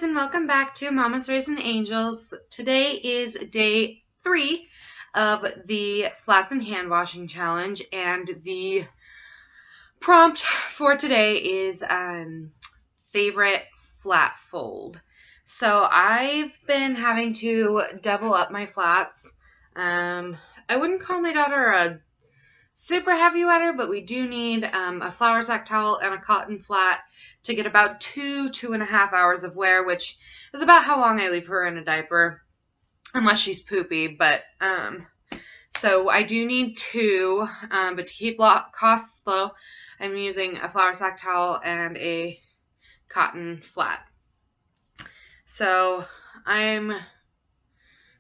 guys, and welcome back to Mama's Raising Angels. Today is day 3 of the Flats and Hand Washing Challenge, and the prompt for today is favorite flat fold. So I've been having to double up my flats. I wouldn't call my daughter a super heavy wetter, but we do need a flour sack towel and a cotton flat to get about 2.5 hours of wear, which is about how long I leave her in a diaper, unless she's poopy. But so I do need 2, but to keep costs low, I'm using a flour sack towel and a cotton flat. So I'm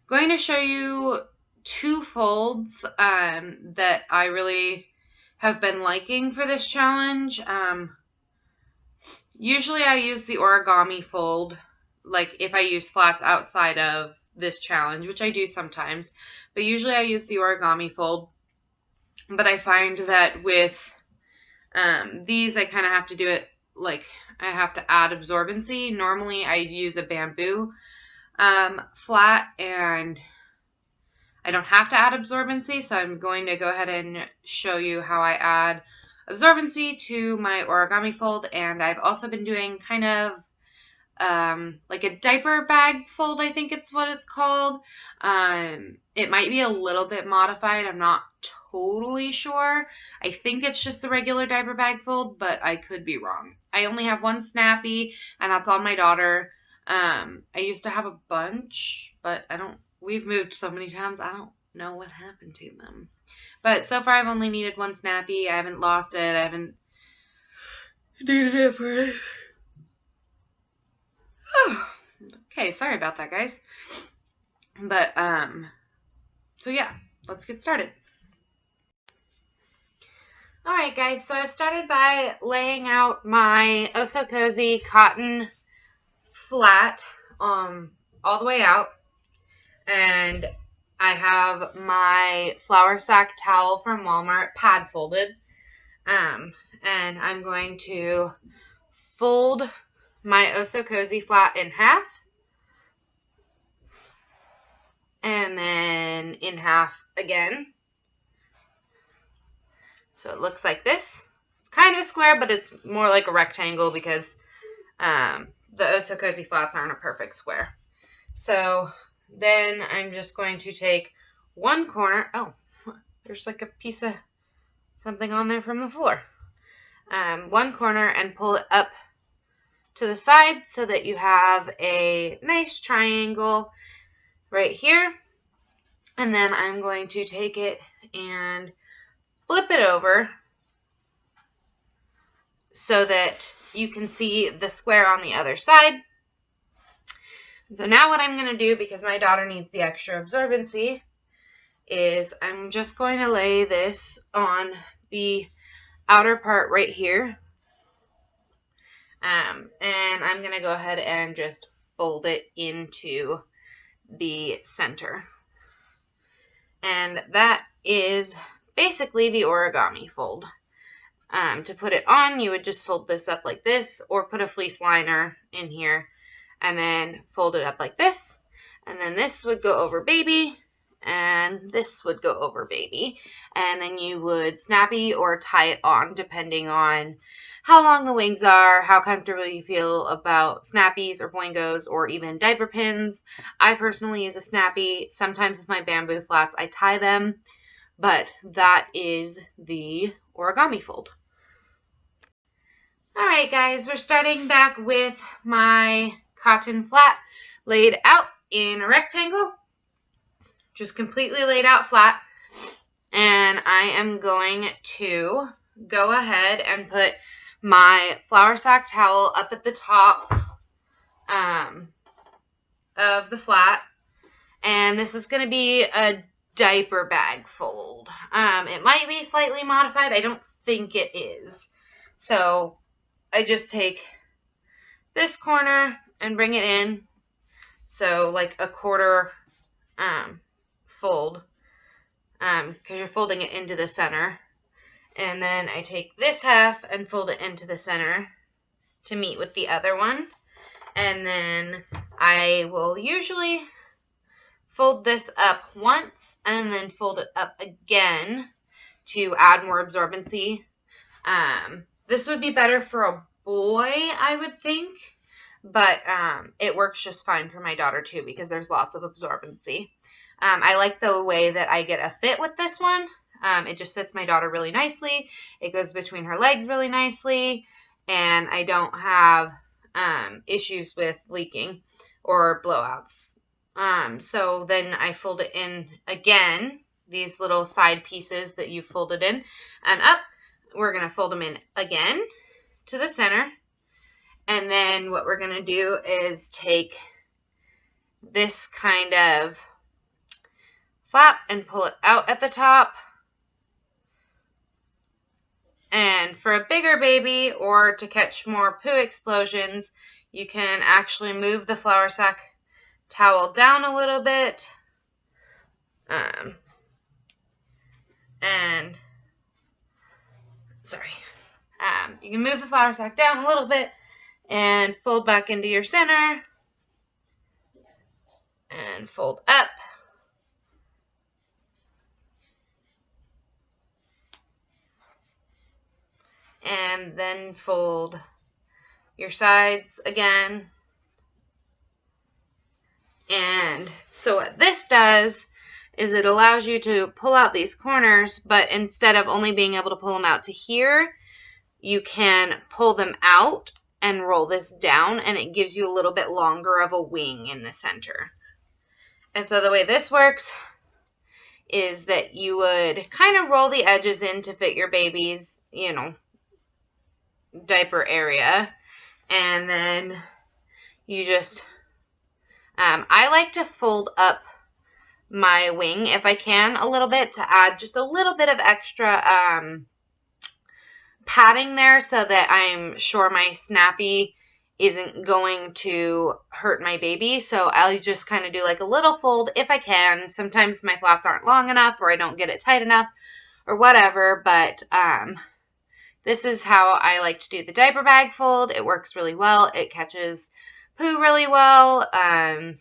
going to show you 2 folds that I really have been liking for this challenge. Usually I use the origami fold, like if I use flats outside of this challenge, which I do sometimes, but usually I use the origami fold. But I find that with these, I kind of have to do it like I have to add absorbency. Normally I use a bamboo flat, and I don't have to add absorbency, so I'm going to go ahead and show you how I add absorbency to my origami fold. And I've also been doing kind of like a diaper bag fold, I think it's what it's called. It might be a little bit modified. I'm not totally sure. I think it's just the regular diaper bag fold, but I could be wrong. I only have 1 snappy, and that's on my daughter. I used to have a bunch, but we've moved so many times, I don't know what happened to them. But so far I've only needed 1 snappy. I haven't lost it. I haven't needed it for it. Oh, okay, sorry about that, guys. But, so yeah, let's get started. Alright, guys, so I've started by laying out my Oh So Cozy cotton flat all the way out. And I have my flour sack towel from Walmart pad folded. And I'm going to fold my Oh So Cozy flat in half. And then in half again. So it looks like this. It's kind of a square, but it's more like a rectangle because the Oh So Cozy flats aren't a perfect square. So then I'm just going to take 1 corner. Oh, there's like a piece of something on there from the floor. 1 corner and pull it up to the side so that you have a nice triangle right here. And then I'm going to take it and flip it over so that you can see the square on the other side. So now what I'm going to do, because my daughter needs the extra absorbency, is I'm just going to lay this on the outer part right here. And I'm going to go ahead and just fold it into the center. And that is basically the origami fold. To put it on, you would just fold this up like this, or put a fleece liner in here and then fold it up like this. And then this would go over baby, and this would go over baby. And then you would snappy or tie it on depending on how long the wings are, how comfortable you feel about snappies or boingos or even diaper pins. I personally use a snappy. Sometimes with my bamboo flats I tie them, but that is the origami fold. Alright guys, we're starting back with my cotton flat laid out in a rectangle, just completely laid out flat. And I am going to go ahead and put my flour sack towel up at the top of the flat. And this is going to be a diaper bag fold. It might be slightly modified. I don't think it is. So I just take this corner and bring it in. So like a quarter fold, because you're folding it into the center. And then I take this half and fold it into the center to meet with the other one. And then I will usually fold this up once and then fold it up again to add more absorbency. This would be better for a boy, I would think, but it works just fine for my daughter too because there's lots of absorbency. I like the way that I get a fit with this one. It just fits my daughter really nicely. It goes between her legs really nicely, and I don't have issues with leaking or blowouts. So then I fold it in again, these little side pieces that you folded in and up. We're going to fold them in again to the center. And then what we're going to do is take this kind of flap and pull it out at the top. And for a bigger baby or to catch more poo explosions, you can actually move the flour sack towel down a little bit. You can move the flour sack down a little bit and fold back into your center and fold up. And then fold your sides again. And so what this does is it allows you to pull out these corners, but instead of only being able to pull them out to here, you can pull them out and roll this down, and it gives you a little bit longer of a wing in the center. And so the way this works is that you would kind of roll the edges in to fit your baby's, diaper area. And then you just, I like to fold up my wing if I can a little bit to add just a little bit of extra padding there so that I'm sure my snappy isn't going to hurt my baby. So I'll just kind of do like a little fold if I can. Sometimes my flats aren't long enough or I don't get it tight enough or whatever, but this is how I like to do the diaper bag fold. It works really well. It catches poo really well, and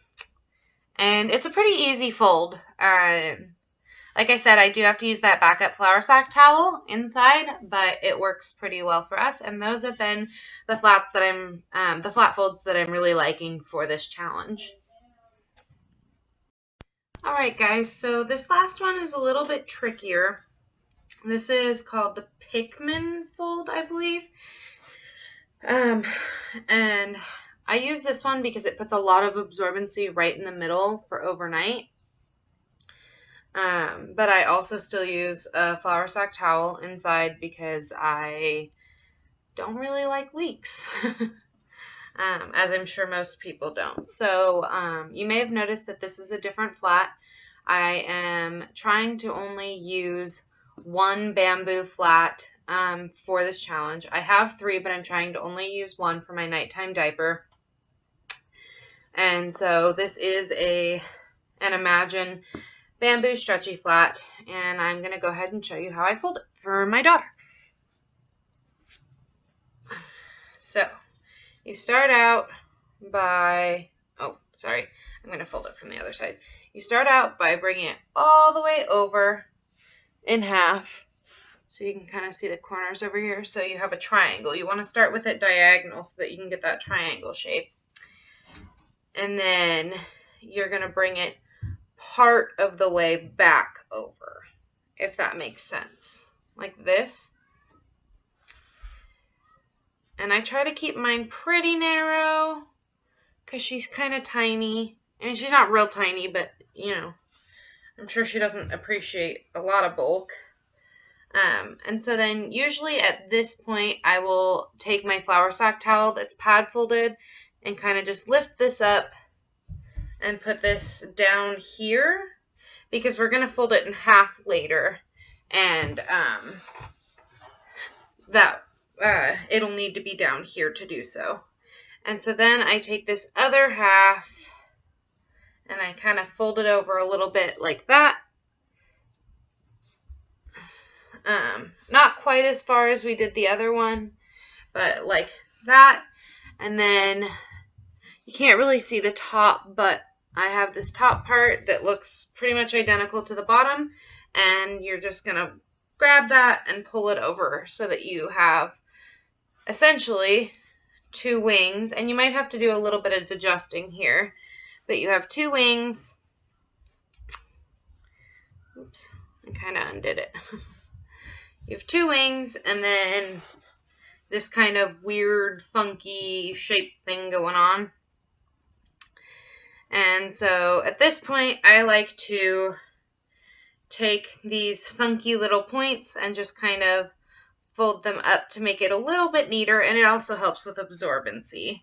it's a pretty easy fold. Like I said, I do have to use that backup flour sack towel inside, but it works pretty well for us. And those have been the flats that the flat folds that I'm really liking for this challenge. All right, guys. So this last one is a little bit trickier. This is called the Pikmin fold, I believe. And I use this one because it puts a lot of absorbency right in the middle for overnight. But I also still use a flour sack towel inside because I don't really like leaks, as I'm sure most people don't. So you may have noticed that this is a different flat. I am trying to only use one bamboo flat for this challenge. I have 3, but I'm trying to only use 1 for my nighttime diaper. And so this is an Imagine bamboo stretchy flat, and I'm going to go ahead and show you how I fold it for my daughter. So you start out by, I'm going to fold it from the other side. You start out by bringing it all the way over in half, so you can kind of see the corners over here. So you have a triangle. You want to start with it diagonal so that you can get that triangle shape. And then you're going to bring it part of the way back over, if that makes sense, like this. And I try to keep mine pretty narrow because she's kind of tiny. I mean, she's not real tiny, but, I'm sure she doesn't appreciate a lot of bulk. And so then usually at this point, I will take my flour sack towel that's pad folded and kind of just lift this up and put this down here because we're going to fold it in half later, and it'll need to be down here to do so. And so then I take this other half and I kind of fold it over a little bit like that. Not quite as far as we did the other one, but like that. And then You can't really see the top, but I have this top part that looks pretty much identical to the bottom, and you're just going to grab that and pull it over so that you have essentially 2 wings, and you might have to do a little bit of adjusting here, but you have 2 wings. Oops, I kind of undid it. You have 2 wings, and then this kind of weird, funky shape thing going on. And so at this point, I like to take these funky little points and just kind of fold them up to make it a little bit neater, and it also helps with absorbency.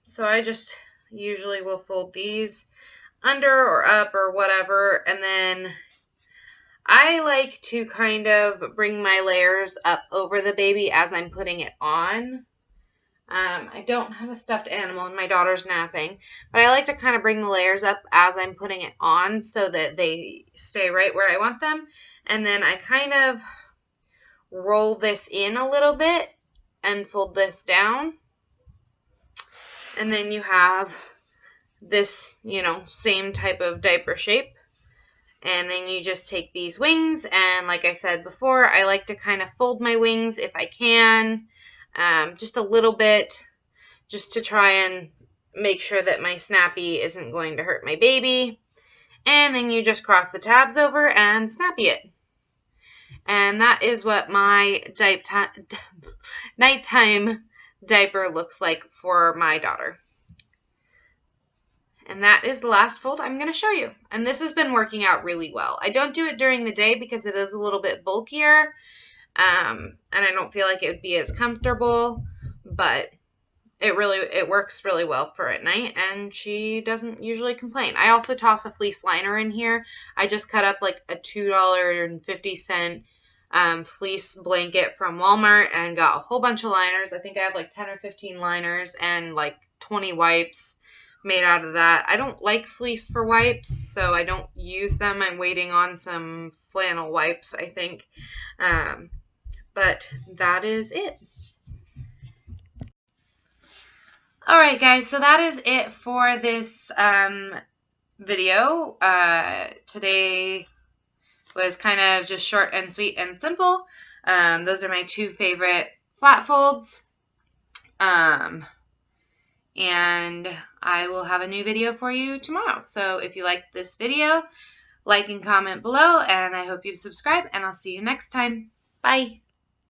So I just usually will fold these under or up or whatever, and then I like to kind of bring my layers up over the baby as I'm putting it on. I don't have a stuffed animal and my daughter's napping, but I like to kind of bring the layers up as I'm putting it on so that they stay right where I want them. And then I kind of roll this in a little bit and fold this down. And then you have this, same type of diaper shape. And then you just take these wings, and like I said before, I like to kind of fold my wings if I can, just a little bit, just to try and make sure that my snappy isn't going to hurt my baby. And then you just cross the tabs over and snappy it. And that is what my nighttime diaper looks like for my daughter. And that is the last fold I'm going to show you. And this has been working out really well. I don't do it during the day because it is a little bit bulkier. And I don't feel like it would be as comfortable. But it works really well for at night. And she doesn't usually complain. I also toss a fleece liner in here. I just cut up like a $2.50 fleece blanket from Walmart and got a whole bunch of liners. I think I have like 10 or 15 liners and like 20 wipes made out of that. I don't like fleece for wipes, so I don't use them. I'm waiting on some flannel wipes, I think. But that is it. Alright guys, so that is it for this video. Today was kind of just short and sweet and simple. Those are my 2 favorite flat folds. And I will have a new video for you tomorrow. So if you liked this video, like and comment below, and I hope you subscribe, and I'll see you next time. Bye.